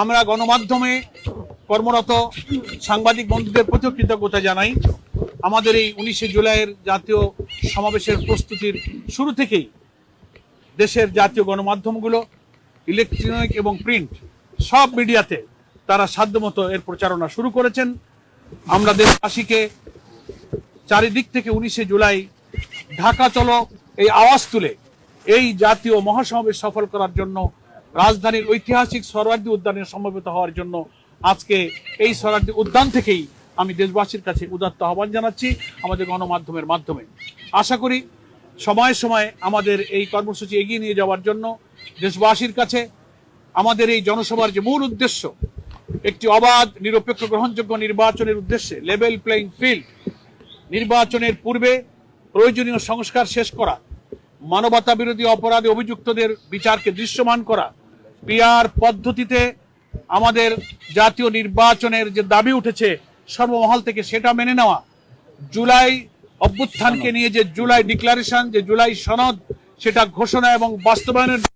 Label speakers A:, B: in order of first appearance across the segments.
A: আমরা গণমাধ্যমে কর্মরত সাংবাদিক বন্ধুদের প্রতি কৃতজ্ঞতা জানাই। আমাদের এই 19শে জুলাইয়ের জাতীয় সমাবেশের প্রস্তুতির শুরু থেকেই দেশের জাতীয় গণমাধ্যমগুলো, ইলেকট্রনিক এবং প্রিন্ট সব মিডিয়াতে তারা সাধ্যমতো এর প্রচারণা শুরু করেছেন। আমরা দেশবাসীকে চারিদিক থেকে 19শে জুলাই ঢাকা চলো এই আওয়াজ তুলে এই জাতীয় মহাসমাবেশ সফল করার জন্য রাজধানীর ঐতিহাসিক সোহরাওয়ার্দী উদ্যানে সমবেত হওয়ার জন্য আজকে এই সোহরাওয়ার্দী উদ্যান থেকেই আমি দেশবাসীর কাছে উদাত্ত আহ্বান জানাচ্ছি আমাদের গণমাধ্যমের মাধ্যমে। আশা করি সময়ে সময়ে আমাদের এই কর্মসূচি এগিয়ে নিয়ে যাওয়ার জন্য দেশবাসীর কাছে আমাদের এই জনসভার যে মূল উদ্দেশ্য, একটি অবাধ নিরপেক্ষ গ্রহণযোগ্য নির্বাচনের উদ্দেশ্যে লেভেল প্লেইং ফিল্ড, নির্বাচনের পূর্বে প্রয়োজনীয় সংস্কার শেষ করা, মানবতা বিরোধী অপরাধে অভিযুক্তদের বিচারকে দৃশ্যমান করা, পিআর পদ্ধতিতে আমাদের জাতীয় নির্বাচনের যে দাবি উঠেছে সর্বমহল থেকে সেটা মেনে নেওয়া, জুলাই অভ্যুত্থানকে নিয়ে যে জুলাই ডিক্লারেশন, যে জুলাই সনদ, সেটা ঘোষণা এবং বাস্তবায়নের জন্য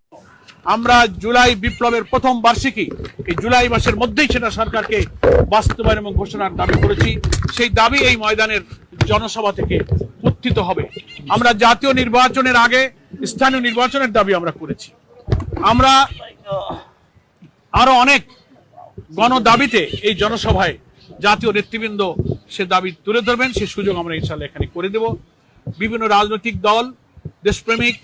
A: আমরা জুলাই বিপ্লবের প্রথম বার্ষিকী এই জুলাই মাসের মধ্যেই সেটা সরকারকে বাস্তবায়ন এবং ঘোষণার দাবি করেছি। সেই দাবি এই ময়দানের জনসভা থেকে উত্থিত হবে। আমরা জাতীয় নির্বাচনের আগে স্থানীয় নির্বাচনের দাবি আমরা করেছি। আমরা আরো অনেক গণদাবিতে এই জনসভায় জাতীয় নেতৃবৃন্দ সে দাবি তুলে ধরবেন, সে সুযোগ আমরা ইনশাআল্লাহ এখানে করে দেব। বিভিন্ন রাজনৈতিক দল, দেশপ্রেমিক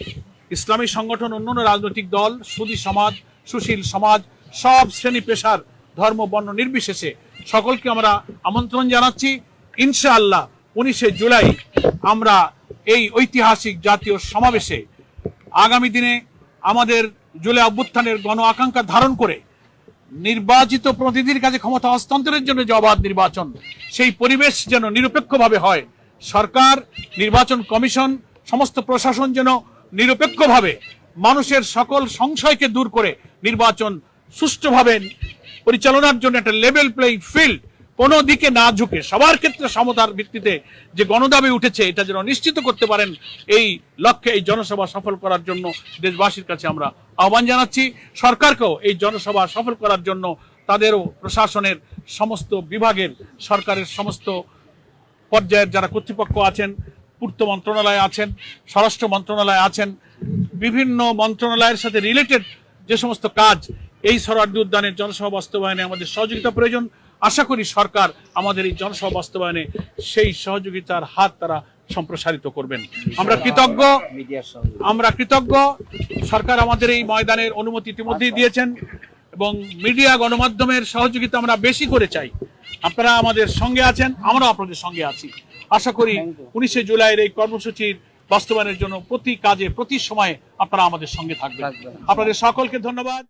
A: ইসলামী সংগঠন, অন্যান্য রাজনৈতিক দল, সুধী সমাজ, সুশীল সমাজ, সব শ্রেণী পেশার, ধর্ম বর্ণ নির্বিশেষে সকলকে আমরা আমন্ত্রণ জানাচ্ছি। ইনশাআল্লাহ 19শে জুলাই আমরা এই ঐতিহাসিক জাতীয় সমাবেশে আগামী দিনে আমাদের জুলাই অভ্যুত্থানের গণ আকাঙ্ক্ষা ধারণ করে নির্বাচিত প্রতিনিধির কাছে ক্ষমতা হস্তান্তরের জন্য যে অবাধ নির্বাচন, সেই পরিবেশ যেন নিরপেক্ষভাবে হয়। সরকার, নির্বাচন কমিশন, সমস্ত প্রশাসন যেন নিরপেক্ষভাবে মানুষের সকল সংশয়কে দূর করে নির্বাচন সুষ্ঠুভাবে পরিচালনার জন্য একটা লেভেল প্লেইং ফিল্ড, কোনো দিকে না ঝুঁকে সবার ক্ষেত্রে সমতার ভিত্তিতে যে গণদাবি উঠেছে এটা যেন নিশ্চিত করতে পারেন, এই লক্ষ্যে এই জনসভা সফল করার জন্য দেশবাসীর কাছে আমরা আহ্বান জানাচ্ছি। সরকারকেও এই জনসভা সফল করার জন্য তাদেরও প্রশাসনের সমস্ত বিভাগের, সরকারের সমস্ত পর্যায়ের যারা কর্তৃপক্ষ আছেন, পূর্ত মন্ত্রণালয় আছেন, স্বরাষ্ট্র মন্ত্রণালয় আছেন, বিভিন্ন মন্ত্রণালয়ের সাথে রিলেটেড যে সমস্ত কাজ এই সোহরাওয়ার্দী উদ্যানের জনসভা বাস্তবায়নে আমাদের সহযোগিতা প্রয়োজন। আশা করি সরকার আমাদের এই জনসভা বাস্তবায়নে সেই সহযোগিতার হাত তারা সম্প্রসারিত করবেন। আমরা কৃতজ্ঞ। সরকার আমাদের এই ময়দানের অনুমতি ইতিমধ্যেই দিয়েছেন এবং মিডিয়া গণমাধ্যমের সহযোগিতা আমরা বেশি করে চাই। আপনারা আমাদের সঙ্গে আছেন, আমরাও আপনাদের সঙ্গে আছি। আশা করি 19শে জুলাইয়ের এই কর্মসূচির বাস্তবায়নের জন্য প্রতি কাজে, প্রতি সময়ে আপনারা আমাদের সঙ্গে থাকবেন। আপনাদের সকলকে ধন্যবাদ।